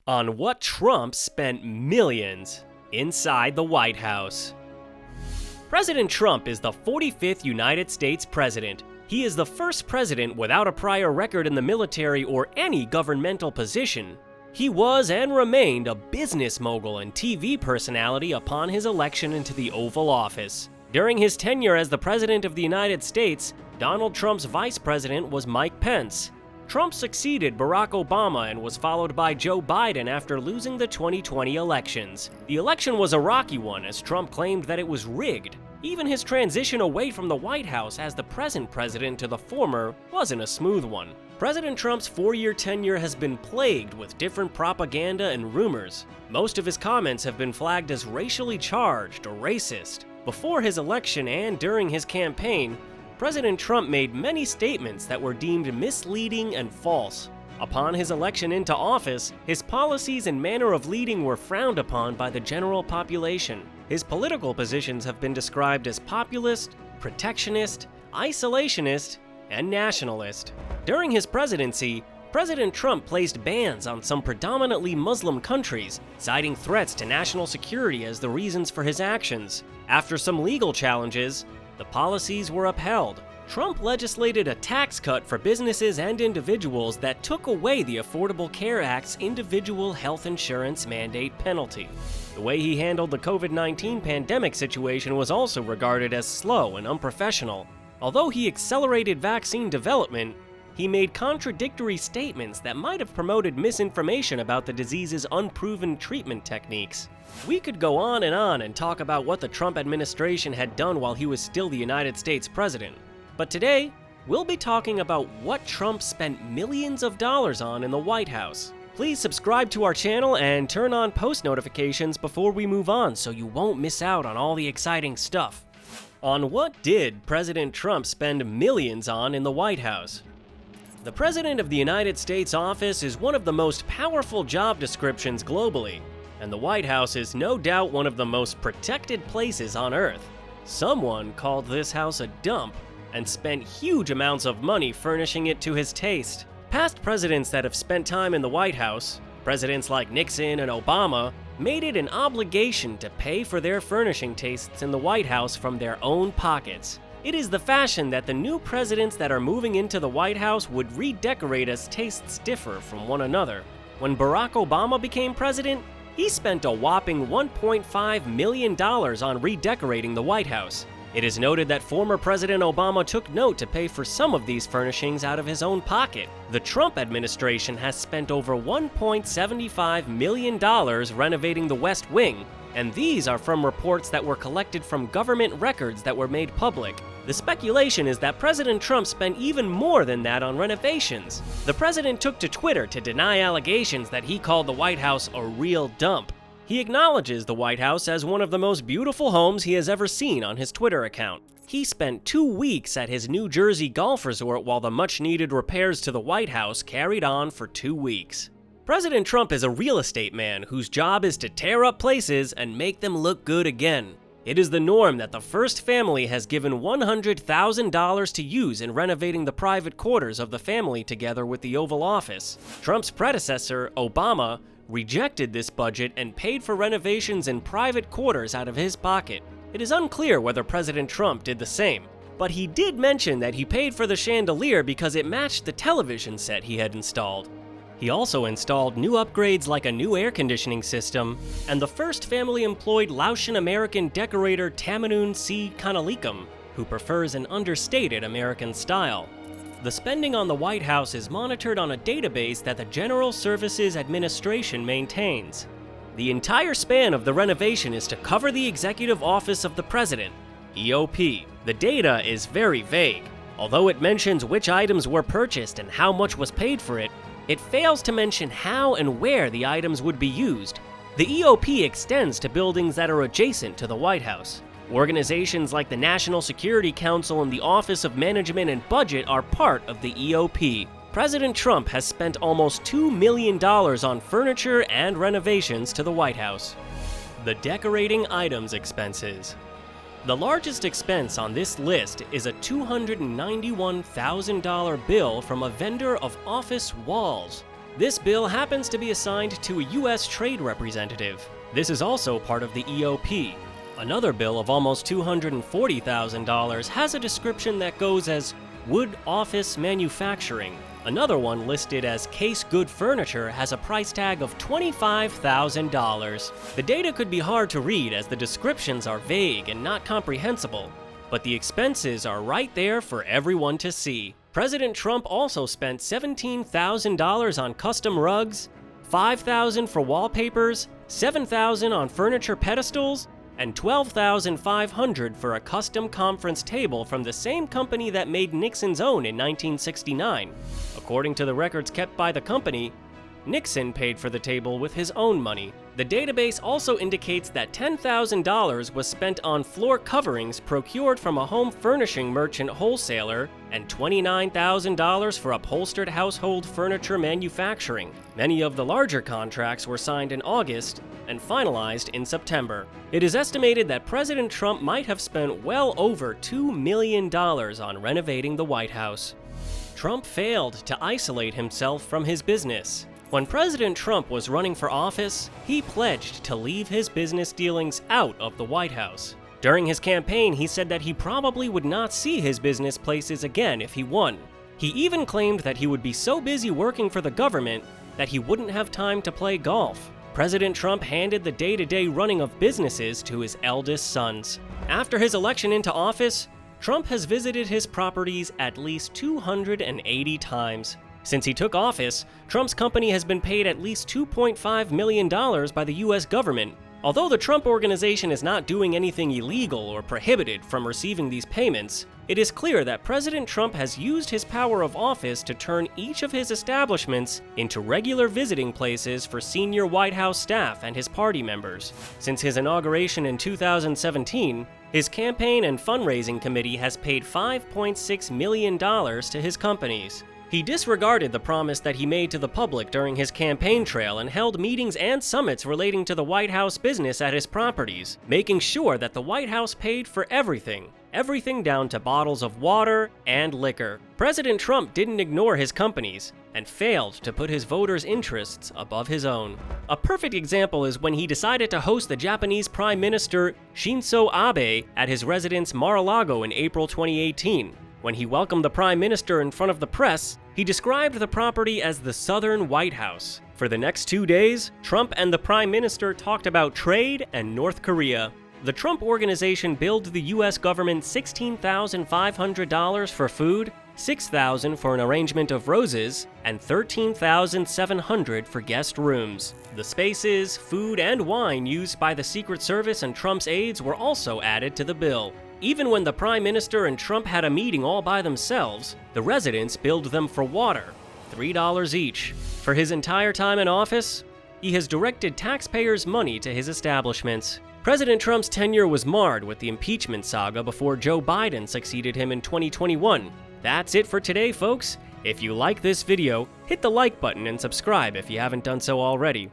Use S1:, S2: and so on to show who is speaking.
S1: on what Trump spent millions inside the White House. President Trump is the 45th United States president. He is the first president without a prior record in the military or any governmental position. He was and remained a business mogul and TV personality upon his election into the Oval Office. During his tenure as the President of the United States, Donald Trump's vice president was Mike Pence. Trump succeeded Barack Obama and was followed by Joe Biden after losing the 2020 elections. The election was a rocky one as Trump claimed that it was rigged. Even his transition away from the White House as the present president to the former wasn't a smooth one. President Trump's four-year tenure has been plagued with different propaganda and rumors. Most of his comments have been flagged as racially charged or racist. Before his election and during his campaign, President Trump made many statements that were deemed misleading and false. Upon his election into office, his policies and manner of leading were frowned upon by the general population. His political positions have been described as populist, protectionist, isolationist, and nationalist. During his presidency, President Trump placed bans on some predominantly Muslim countries, citing threats to national security as the reasons for his actions. After some legal challenges, the policies were upheld. Trump legislated a tax cut for businesses and individuals that took away the Affordable Care Act's individual health insurance mandate penalty. The way he handled the COVID-19 pandemic situation was also regarded as slow and unprofessional. Although he accelerated vaccine development, he made contradictory statements that might have promoted misinformation about the disease's unproven treatment techniques. We could go on and talk about what the Trump administration had done while he was still the United States president. But today, we'll be talking about what Trump spent millions of dollars on in the White House. Please subscribe to our channel and turn on post notifications before we move on so you won't miss out on all the exciting stuff. On what did President Trump spend millions on in the White House? The President of the United States office is one of the most powerful job descriptions globally, and the White House is no doubt one of the most protected places on Earth. Someone called this house a dump and spent huge amounts of money furnishing it to his taste. Past presidents that have spent time in the White House, presidents like Nixon and Obama, made it an obligation to pay for their furnishing tastes in the White House from their own pockets. It is the fashion that the new presidents that are moving into the White House would redecorate as tastes differ from one another. When Barack Obama became president, he spent a whopping $1.5 million on redecorating the White House. It is noted that former President Obama took note to pay for some of these furnishings out of his own pocket. The Trump administration has spent over $1.75 million renovating the West Wing, and these are from reports that were collected from government records that were made public. The speculation is that President Trump spent even more than that on renovations. The president took to Twitter to deny allegations that he called the White House a real dump. He acknowledges the White House as one of the most beautiful homes he has ever seen on his Twitter account. He spent 2 weeks at his New Jersey golf resort while the much-needed repairs to the White House carried on for 2 weeks. President Trump is a real estate man whose job is to tear up places and make them look good again. It is the norm that the first family has given $100,000 to use in renovating the private quarters of the family together with the Oval Office. Trump's predecessor, Obama, rejected this budget and paid for renovations in private quarters out of his pocket. It is unclear whether President Trump did the same, but he did mention that he paid for the chandelier because it matched the television set he had installed. He also installed new upgrades like a new air conditioning system, and the first family employed Laotian American decorator Tamanun C. Kanalikum, who prefers an understated American style. The spending on the White House is monitored on a database that the General Services Administration maintains. The entire span of the renovation is to cover the Executive Office of the President, EOP. The data is very vague. Although it mentions which items were purchased and how much was paid for it, it fails to mention how and where the items would be used. The EOP extends to buildings that are adjacent to the White House. Organizations like the National Security Council and the Office of Management and Budget are part of the EOP. President Trump has spent almost $2 million on furniture and renovations to the White House. The decorating items expenses. The largest expense on this list is a $291,000 bill from a vendor of office walls. This bill happens to be assigned to a U.S. trade representative. This is also part of the EOP. Another bill of almost $240,000 has a description that goes as wood office manufacturing. Another one listed as case good furniture has a price tag of $25,000. The data could be hard to read as the descriptions are vague and not comprehensible, but the expenses are right there for everyone to see. President Trump also spent $17,000 on custom rugs, $5,000 for wallpapers, $7,000 on furniture pedestals, and $12,500 for a custom conference table from the same company that made Nixon's own in 1969. According to the records kept by the company, Nixon paid for the table with his own money. The database also indicates that $10,000 was spent on floor coverings procured from a home furnishing merchant wholesaler and $29,000 for upholstered household furniture manufacturing. Many of the larger contracts were signed in August and finalized in September. It is estimated that President Trump might have spent well over $2 million on renovating the White House. Trump failed to isolate himself from his business. When President Trump was running for office, he pledged to leave his business dealings out of the White House. During his campaign, he said that he probably would not see his business places again if he won. He even claimed that he would be so busy working for the government that he wouldn't have time to play golf. President Trump handed the day-to-day running of businesses to his eldest sons. After his election into office, Trump has visited his properties at least 280 times. Since he took office, Trump's company has been paid at least $2.5 million by the U.S. government. Although the Trump Organization is not doing anything illegal or prohibited from receiving these payments, it is clear that President Trump has used his power of office to turn each of his establishments into regular visiting places for senior White House staff and his party members. Since his inauguration in 2017, his campaign and fundraising committee has paid $5.6 million to his companies. He disregarded the promise that he made to the public during his campaign trail and held meetings and summits relating to the White House business at his properties, making sure that the White House paid for everything down to bottles of water and liquor. President Trump didn't ignore his companies and failed to put his voters' interests above his own. A perfect example is when he decided to host the Japanese Prime Minister Shinzo Abe at his residence Mar-a-Lago in April 2018. When he welcomed the Prime Minister in front of the press, he described the property as the Southern White House. For the next 2 days, Trump and the Prime Minister talked about trade and North Korea. The Trump Organization billed the U.S. government $16,500 for food, $6,000 for an arrangement of roses, and $13,700 for guest rooms. The spaces, food, and wine used by the Secret Service and Trump's aides were also added to the bill. Even when the Prime Minister and Trump had a meeting all by themselves, the residents billed them for water, $3 each. For his entire time in office, he has directed taxpayers' money to his establishments. President Trump's tenure was marred with the impeachment saga before Joe Biden succeeded him in 2021. That's it for today, folks. If you like this video, hit the like button and subscribe if you haven't done so already.